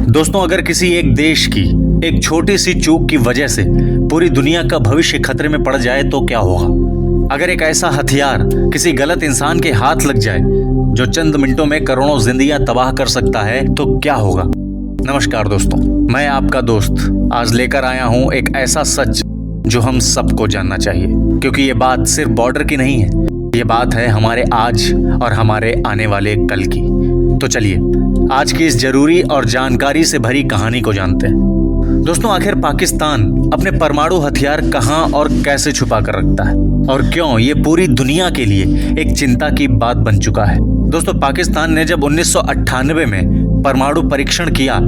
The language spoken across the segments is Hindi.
दोस्तों, अगर किसी एक देश की एक छोटी सी चूक की वजह से पूरी दुनिया का भविष्य खतरे में पड़ जाए तो क्या होगा? अगर एक ऐसा हथियार किसी गलत इंसान के हाथ लग जाए जो चंद मिनटों में करोड़ों जिंदगियां तबाह कर सकता है तो क्या होगा? नमस्कार दोस्तों, मैं आपका दोस्त आज लेकर आया हूं एक ऐसा सच जो हम सबको जानना चाहिए, क्योंकि ये बात सिर्फ बॉर्डर की नहीं है, ये बात है हमारे आज और हमारे आने वाले कल की। तो चलिए आज की इस जरूरी और जानकारी से भरी कहानी को जानते हैं। दोस्तों, आखिर पाकिस्तान अपने परमाणु हथियार कहां और कैसे छुपा कर रखता है और क्यों ये पूरी दुनिया के लिए एक चिंता की बात बन चुका है? दोस्तों, पाकिस्तान ने जब 1998 में परमाणु परीक्षण किया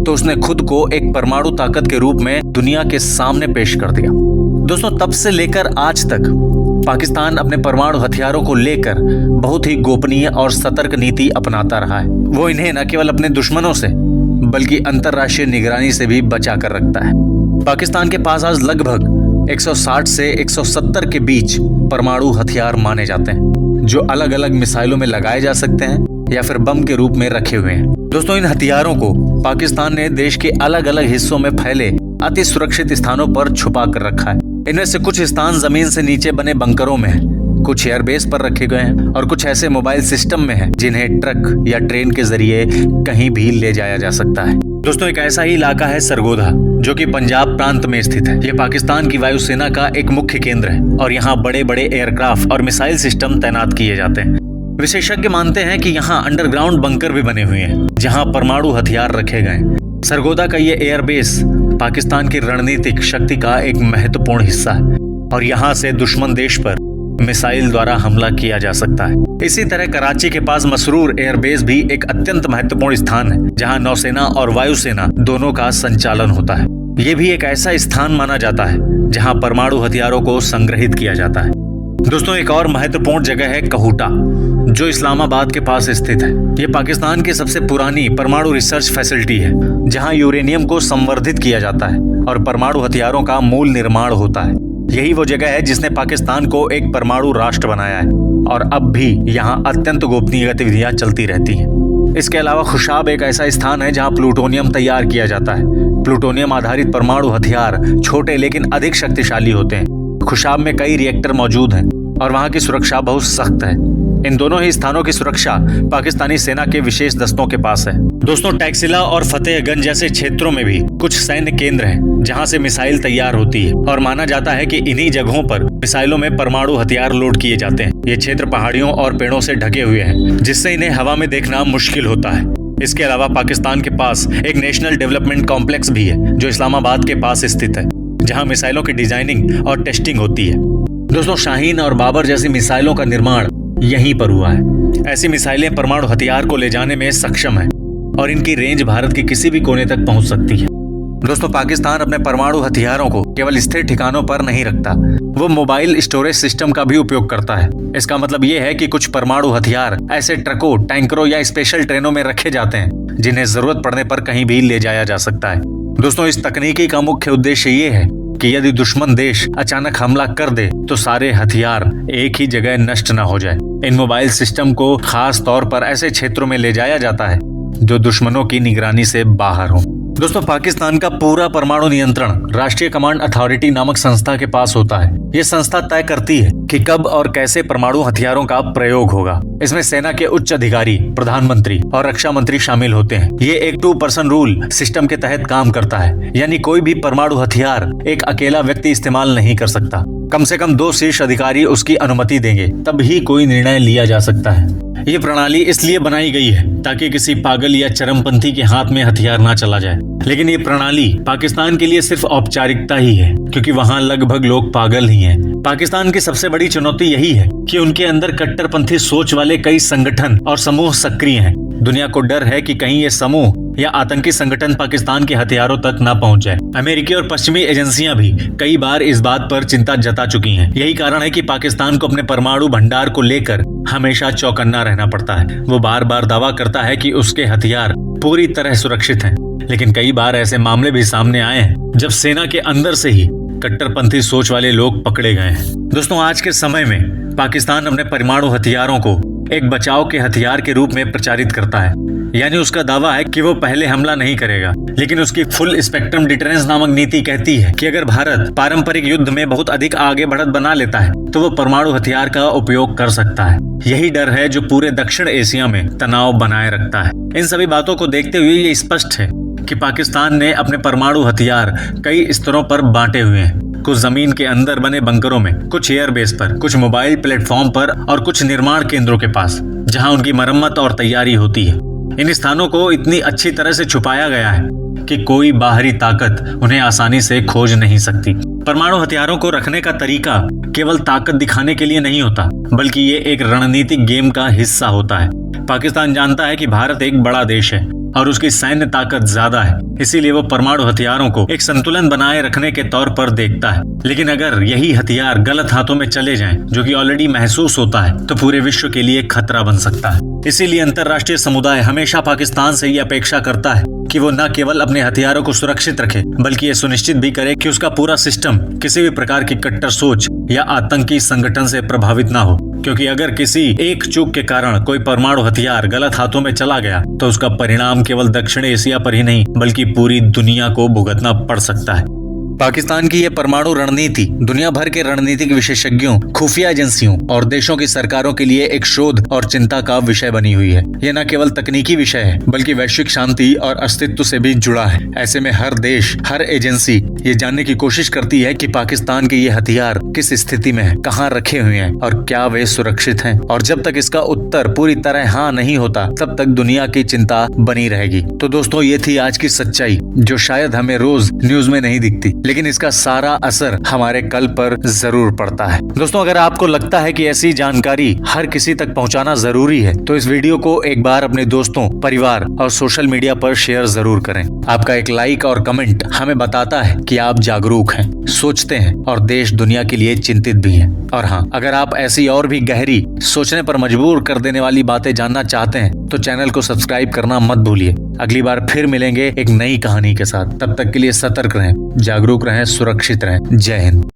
तो उसने खुद को एक परमाणु ताकत के रूप में दुनिया के सामने पेश कर दिया। दोस्तों, तब से लेकर आज तक पाकिस्तान अपने परमाणु हथियारों को लेकर बहुत ही गोपनीय और सतर्क नीति अपनाता रहा है। वो इन्हें न केवल अपने दुश्मनों से बल्कि अंतर्राष्ट्रीय निगरानी से भी बचा कर रखता है। पाकिस्तान के पास आज लगभग 160 से 170 के बीच परमाणु हथियार माने जाते हैं, जो अलग अलग मिसाइलों में लगाए जा सकते हैं या फिर बम के रूप में रखे हुए हैं। दोस्तों, इन हथियारों को पाकिस्तान ने देश के अलग अलग हिस्सों में फैले अति सुरक्षित स्थानों पर छुपा कर रखा है। इनमें से कुछ स्थान जमीन से नीचे बने बंकरों में हैं, कुछ एयरबेस पर रखे गए हैं और कुछ ऐसे मोबाइल सिस्टम में हैं जिन्हें ट्रक या ट्रेन के जरिए कहीं भी ले जाया जा सकता है। दोस्तों, एक ऐसा ही इलाका है सरगोधा, जो कि पंजाब प्रांत में स्थित है। यह पाकिस्तान की वायुसेना का एक मुख्य केंद्र है और यहाँ बड़े बड़े एयरक्राफ्ट और मिसाइल सिस्टम तैनात किए जाते हैं। विशेषज्ञ मानते हैं कि यहाँ अंडरग्राउंड बंकर भी बने हुए हैं जहाँ परमाणु हथियार रखे गए। सरगोधा का ये एयरबेस पाकिस्तान की रणनीतिक शक्ति का एक महत्वपूर्ण हिस्सा है और यहाँ से दुश्मन देश पर मिसाइल द्वारा हमला किया जा सकता है। इसी तरह कराची के पास मसरूर एयरबेस भी एक अत्यंत महत्वपूर्ण स्थान है जहाँ नौसेना और वायुसेना दोनों का संचालन होता है। ये भी एक ऐसा स्थान माना जाता है जहाँ परमाणु हथियारों को संग्रहित किया जाता है। दोस्तों, एक और महत्वपूर्ण जगह है कहूटा, जो इस्लामाबाद के पास स्थित है। ये पाकिस्तान की सबसे पुरानी परमाणु रिसर्च फैसिलिटी है, जहां यूरेनियम को संवर्धित किया जाता है और परमाणु हथियारों का मूल निर्माण होता है। यही वो जगह है जिसने पाकिस्तान को एक परमाणु राष्ट्र बनाया है और अब भी यहाँ अत्यंत गोपनीय गतिविधियां चलती रहती हैं। इसके अलावा खुशाब एक ऐसा स्थान है जहाँ प्लूटोनियम तैयार किया जाता है। प्लूटोनियम आधारित परमाणु हथियार छोटे लेकिन अधिक शक्तिशाली होते हैं। खुशाब में कई रिएक्टर मौजूद हैं और वहां की सुरक्षा बहुत सख्त है। इन दोनों ही स्थानों की सुरक्षा पाकिस्तानी सेना के विशेष दस्तों के पास है। दोस्तों, टैक्सिला और फतेहगंज जैसे क्षेत्रों में भी कुछ सैन्य केंद्र हैं जहां से मिसाइल तैयार होती है और माना जाता है कि इन्हीं जगहों पर मिसाइलों में परमाणु हथियार लोड किए जाते हैं। ये क्षेत्र पहाड़ियों और पेड़ों से ढके हुए हैं, जिससे इन्हें हवा में देखना मुश्किल होता है। इसके अलावा पाकिस्तान के पास एक नेशनल डेवलपमेंट कॉम्प्लेक्स भी है जो इस्लामाबाद के पास स्थित है, जहाँ मिसाइलों की डिजाइनिंग और टेस्टिंग होती है। दोस्तों, शाहीन और बाबर जैसी मिसाइलों का निर्माण यहीं पर हुआ है। ऐसी मिसाइलें परमाणु हथियार को ले जाने में सक्षम है और इनकी रेंज भारत के किसी भी कोने तक पहुंच सकती है। दोस्तों, पाकिस्तान अपने परमाणु हथियारों को केवल स्थिर ठिकानों पर नहीं रखता, वो मोबाइल स्टोरेज सिस्टम का भी उपयोग करता है। इसका मतलब ये है कि कुछ परमाणु हथियार ऐसे ट्रकों, टैंकरों या स्पेशल ट्रेनों में रखे जाते हैं जिन्हें जरूरत पड़ने पर कहीं भी ले जाया जा सकता है। दोस्तों, इस तकनीकी का मुख्य उद्देश्य ये है कि यदि दुश्मन देश अचानक हमला कर दे तो सारे हथियार एक ही जगह नष्ट न हो जाए। इन मोबाइल सिस्टम को खास तौर पर ऐसे क्षेत्रों में ले जाया जाता है जो दुश्मनों की निगरानी से बाहर हो। दोस्तों, पाकिस्तान का पूरा परमाणु नियंत्रण राष्ट्रीय कमांड अथॉरिटी नामक संस्था के पास होता है। ये संस्था तय करती है कि कब और कैसे परमाणु हथियारों का प्रयोग होगा। इसमें सेना के उच्च अधिकारी, प्रधानमंत्री और रक्षा मंत्री शामिल होते हैं। ये एक 2 पर्सन रूल सिस्टम के तहत काम करता है, यानी कोई भी परमाणु हथियार एक अकेला व्यक्ति इस्तेमाल नहीं कर सकता। कम से कम 2 शीर्ष अधिकारी उसकी अनुमति देंगे, तब ही कोई निर्णय लिया जा सकता है। ये प्रणाली इसलिए बनाई गई है ताकि किसी पागल या चरमपंथी के हाथ में हथियार ना चला जाए। लेकिन ये प्रणाली पाकिस्तान के लिए सिर्फ औपचारिकता ही है, क्योंकि वहाँ लगभग लोग पागल ही हैं। पाकिस्तान की सबसे बड़ी चुनौती यही है कि उनके अंदर कट्टरपंथी सोच वाले कई संगठन और समूह सक्रिय हैं। दुनिया को डर है कि कहीं ये समूह या आतंकी संगठन पाकिस्तान के हथियारों तक न पहुंच जाए। अमेरिकी और पश्चिमी एजेंसियां भी कई बार इस बात पर चिंता जता चुकी हैं। यही कारण है कि पाकिस्तान को अपने परमाणु भंडार को लेकर हमेशा चौकन्ना रहना पड़ता है। वो बार बार दावा करता है कि उसके हथियार पूरी तरह सुरक्षित हैं, लेकिन कई बार ऐसे मामले भी सामने आए हैं जब सेना के अंदर से ही कट्टरपंथी सोच वाले लोग पकड़े गए हैं। दोस्तों, आज के समय में पाकिस्तान अपने परमाणु हथियारों को एक बचाव के हथियार के रूप में प्रचारित करता है। यानी उसका दावा है कि वो पहले हमला नहीं करेगा, लेकिन उसकी फुल स्पेक्ट्रम डिटरेंस नामक नीति कहती है कि अगर भारत पारंपरिक युद्ध में बहुत अधिक आगे बढ़त बना लेता है तो वो परमाणु हथियार का उपयोग कर सकता है। यही डर है जो पूरे दक्षिण एशिया में तनाव बनाए रखता है। इन सभी बातों को देखते हुए ये स्पष्ट है कि पाकिस्तान ने अपने परमाणु हथियार कई स्तरों पर बांटे हुए हैं। कुछ जमीन के अंदर बने बंकरों में, कुछ एयरबेस पर, कुछ मोबाइल प्लेटफॉर्म पर और कुछ निर्माण केंद्रों के पास, जहां उनकी मरम्मत और तैयारी होती है। इन स्थानों को इतनी अच्छी तरह से छुपाया गया है कि कोई बाहरी ताकत उन्हें आसानी से खोज नहीं सकती। परमाणु हथियारों को रखने का तरीका केवल ताकत दिखाने के लिए नहीं होता, बल्कि ये एक रणनीतिक गेम का हिस्सा होता है। पाकिस्तान जानता है कि भारत एक बड़ा देश है और उसकी सैन्य ताकत ज्यादा है, इसीलिए वो परमाणु हथियारों को एक संतुलन बनाए रखने के तौर पर देखता है। लेकिन अगर यही हथियार गलत हाथों में चले जाएं, जो कि ऑलरेडी महसूस होता है, तो पूरे विश्व के लिए खतरा बन सकता है। इसीलिए अंतर्राष्ट्रीय समुदाय हमेशा पाकिस्तान से ये अपेक्षा करता है कि वो न केवल अपने हथियारों को सुरक्षित रखे, बल्कि ये सुनिश्चित भी करे कि उसका पूरा सिस्टम किसी भी प्रकार की कट्टर सोच या आतंकी संगठन से प्रभावित ना हो। क्योंकि अगर किसी एक चूक के कारण कोई परमाणु हथियार गलत हाथों में चला गया तो उसका परिणाम केवल दक्षिण एशिया पर ही नहीं, बल्कि पूरी दुनिया को भुगतना पड़ सकता है। पाकिस्तान की यह परमाणु रणनीति दुनिया भर के रणनीतिक विशेषज्ञों, खुफिया एजेंसियों और देशों की सरकारों के लिए एक शोध और चिंता का विषय बनी हुई है। यह न केवल तकनीकी विषय है, बल्कि वैश्विक शांति और अस्तित्व से भी जुड़ा है। ऐसे में हर देश, हर एजेंसी ये जानने की कोशिश करती है कि पाकिस्तान के ये हथियार किस स्थिति में है, कहाँ रखे हुए हैं और क्या वे सुरक्षित हैं। और जब तक इसका उत्तर पूरी तरह हाँ नहीं होता, तब तक दुनिया की चिंता बनी रहेगी। तो दोस्तों, ये थी आज की सच्चाई, जो शायद हमें रोज न्यूज में नहीं दिखती, लेकिन इसका सारा असर हमारे कल पर जरूर पड़ता है। दोस्तों, अगर आपको लगता है कि ऐसी जानकारी हर किसी तक पहुंचाना जरूरी है, तो इस वीडियो को एक बार अपने दोस्तों, परिवार और सोशल मीडिया पर शेयर जरूर करें। आपका एक लाइक और कमेंट हमें बताता है कि आप जागरूक हैं, सोचते हैं और देश दुनिया के लिए चिंतित भी हैं। और हाँ, अगर आप ऐसी और भी गहरी, सोचने पर मजबूर कर देने वाली बातें जानना चाहते हैं, तो चैनल को सब्सक्राइब करना मत भूलिए। अगली बार फिर मिलेंगे एक नई कहानी के साथ। तब तक के लिए सतर्क रहें, जागरूक रहें, सुरक्षित रहें। जय हिंद।